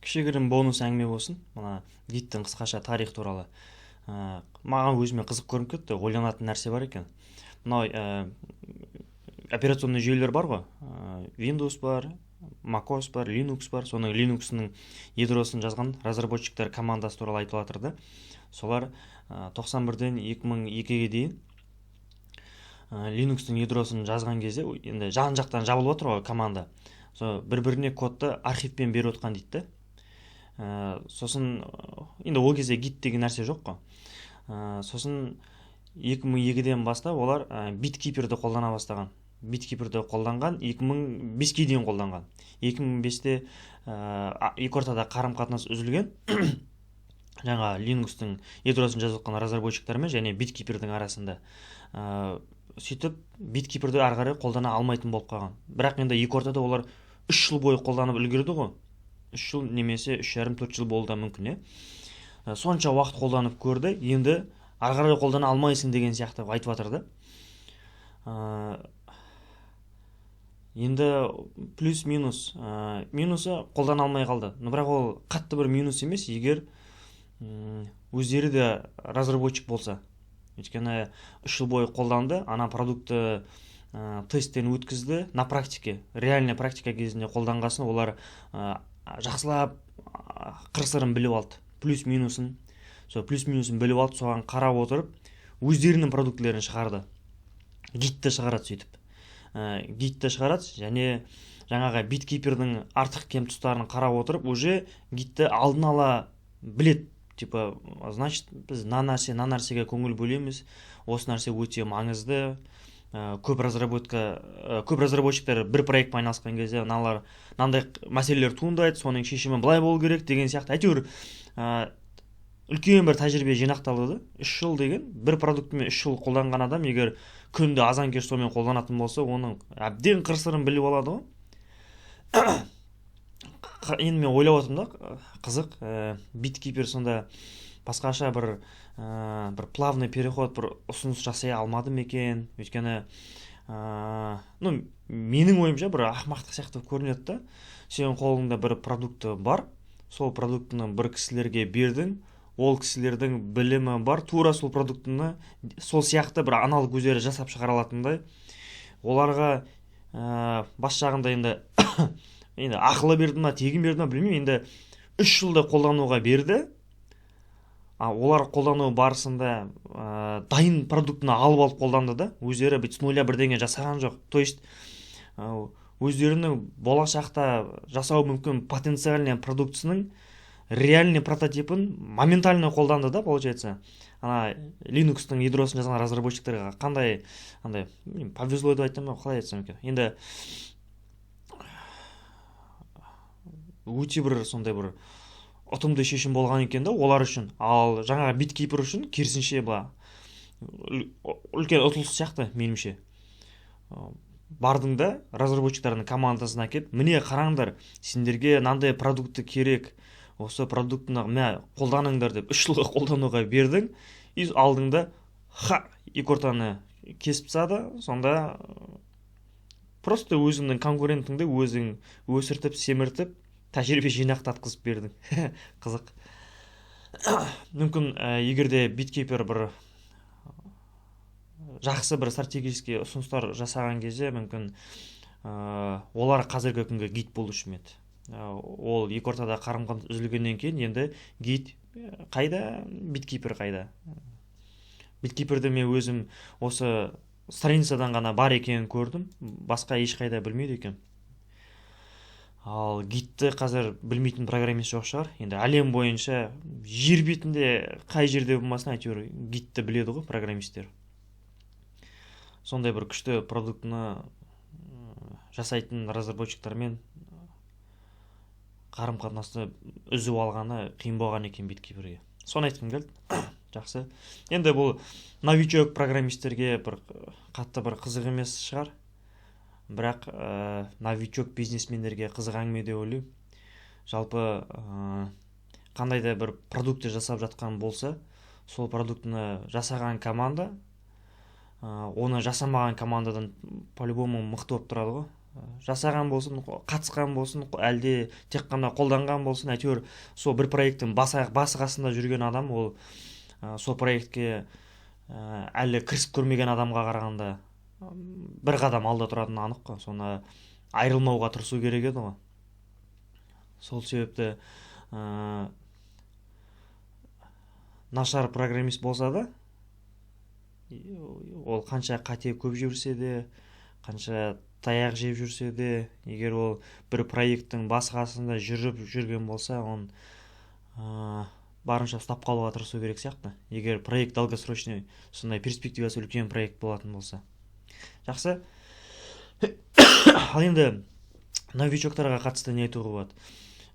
Кішігірім бонус әңгіме болсын. Мына гидтің қысқаша тарих туралы. Маған өзіме қызық көрініп кетті. Ойланатын нәрсе бар екен. Мынау операционный жүйелер бар ғой. Windows бар, macOS бар, Linux бар. Соның Linux'ның ядросын жазған разработчиктер командасы туралы айтып жатырды. Солар 91-ден 2002-ге дейін Linux'ның ядросын жазған кезде енді жан-жақтан жабылып отыр ғой команда. Бір-біріне кодты архивпен беріп отқан дейді. Сосын енді ол кезде гид деген нәрсе жоқ қой. Сосын 2002-ден бастап олар биткиперді қолдана бастаған. Биткиперді қолданған 2005-ге дейін қолданған. 2005-те екі ортада қарым-қатынас үзілген. Жаңа Linux-тың ядросын жазып отқан разработчиктармен және биткипердің арасында. Сөйтіп биткиперді ары қарай қолдана алмайтын болып қалған. Бірақ енді екі ортада олар 3 жыл бойы қолданып үлгерді ғой. 3 жыл немесе 3,5-4 жыл болды мүмкін. Сонша уақыт қолданып көрді, енді ары қарай қолдана алмайсың деген сияқты айтып жатыр да. Енді плюс-минус минусы қолдана алмай қалды. Бірақ ол қатты бір минус емес, егер өздері де разработчик болса. Өйткені 3 жыл бойы қолданды, ана продукты тесттен өткізді на практике. Реальный практика кезінде қолданғасын олар жақсылап қыр-сырын біліп алды. Плюс-минусын біліп алды, соған қарап отырып, өздерінің продуктілерін шығарды. Гидті шығарады сөйтіп. Гидті шығарады, және жаңағы биткипердің артық кем тұстарын қарап отырып, уже гидті алдын ала білет. Типа, значит, біз нәрсеге көңіл бөлеміз, осы нәрсе өте маңызды. Көп разработчиктер бір проектпен айналысқан кезде мынандай мәселелер туындайды, соның шешімі былай болу керек деген сияқты. Әйтеуір үлкен бір тәжірибе жинақталды. 3 жыл деген бір продуктімен 3 жыл қолданған адам егер күнде азан-кеш сонымен қолданатын болса, оның әбден қыр-сырын біліп алады ғой. Енді мен ойлап отырмын да, қызық, биткипер сонда басқаша бір плавный переход, бір ұсыныс жасай алмады ма екен? Өйткені менің ойымша бір ақымақтық сияқты көрінеді да. Сенің қолыңда бір продукты бар, сол продуктыны бір кісілерге бердің, ол кісілердің білімі бар, тура сол продуктыны сол сияқты бір аналог өздері жасап шығара алатындай. Оларға бас жағында енді ақылы берді ма, тегін берді ма білмеймін. Енді 3 жылда қолдануға берді. Олар қолдану барысында дайын продуктыны алып қолданды да. Өздері с нуля бірдеңе жасаған жоқ. То есть өздерінің болашақта жасау мүмкін потенциальный продуктысының реальный прототипін моментально қолданды да, получается. Linux-тың ядросын жазған разработчиктерға қандай повезло деп айтсам, қалай айтсам екен. Енді өте бір сондай бір ұтымды шешім болған екен да олар үшін. Ал жаңағы биткипер үшін керісінше үлкен ұтылыс сияқты меніңше. Бардың да разработчиктардың командасына келіп, міне қараңдар, сендерге мынандай продукты керек, осы продуктыны қолданыңдар деп 3 жылға қолдануға бердің, и алдыңда екі ортаны кесіп тастады. Сонда просто өзіңнің конкурентіңді өзің өсіртіп, семіртіп, тәжірибе жинақтатқызып бердің. Қызық. Мүмкін егерде биткипер бір жақсы бір стратегический ұсыныстар жасаған кезде, мүмкін олар қазіргі күнгі гид болушы еді. Ол екі ортада қарым-қатынас үзілгеннен кейін енді гид қайда, биткипер қайда. Биткиперді мен өзім осы страницадан ғана бар екенін көрдім, басқа ешқайда білмейді екен. Ал гидті қазір білмейтін программист жоқ шығар. Енді әлем бойынша жер бетінде қай жерде болмасын, әйтеуір гидті біледі ғой программисттер. Сондай бір күшті продуктыны жасайтын разработчиктармен қарым-қатынасты үзіп алғаны қиын болған екен биткиперге. Соны айтқым келді. Жақсы. Енді бұл новичок программисттерге бір қатты бір қызық емес шығар. Бірақ новичок бизнесмендерге қызық әңгіме деп ойлаймын. Жалпы қандай да бір продукты жасап жатқан болса, сол продуктыны жасаған команда оны жасамаған командадан по-любому мықты болып тұрады ғой. жасаған болсын, қатысқан болсын, әлде тек қана қолданған болсын, әйтеуір сол бір проекттің басы қасында жүрген адам, ол сол проектке әлі кірісіп көрмеген адамға қарағанда бір қадам алда тұратыны анық қой. Соны айырылмауға тырысу керек еді ғой. Сол себепті нашар программист болса да, ол қанша қате көп жүрсе де, қанша таяқ жеп жүрсе де, егер ол бір проекттің басы қасында жүрген болса, он барынша ұстап қалуға тырысу керек сияқты. Егер проект долгосрочный, сондай перспективасы үлкен проект болатын болса. Жақсы. Ал енді новичоктарға қатысты не айтуға болады?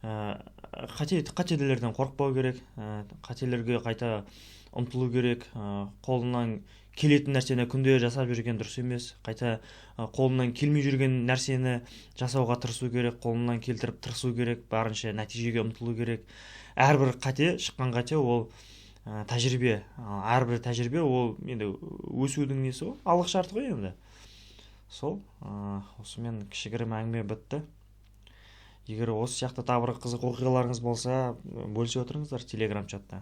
Қателерден қорықпау керек, қателерге қайта ұмтылу керек, қолынан келетін нәрсені күнде жасап жүрген дұрыс емес, қайта қолынан келмей жүрген нәрсені жасауға тырысу керек, қолынан келтіріп тырысу керек, барынша нәтижеге ұмтылу керек. Әрбір шыққан қате ол тәжірибе, әрбір тәжірибе ол енді өсудің несі ғой, алғы шарты ғой енді. Сол, осымен кішігірім әңгіме бітті. Егер осы сияқты тағы бір қызық оқиғаларыңыз болса, бөлісе отырыңыздар Telegram чатта.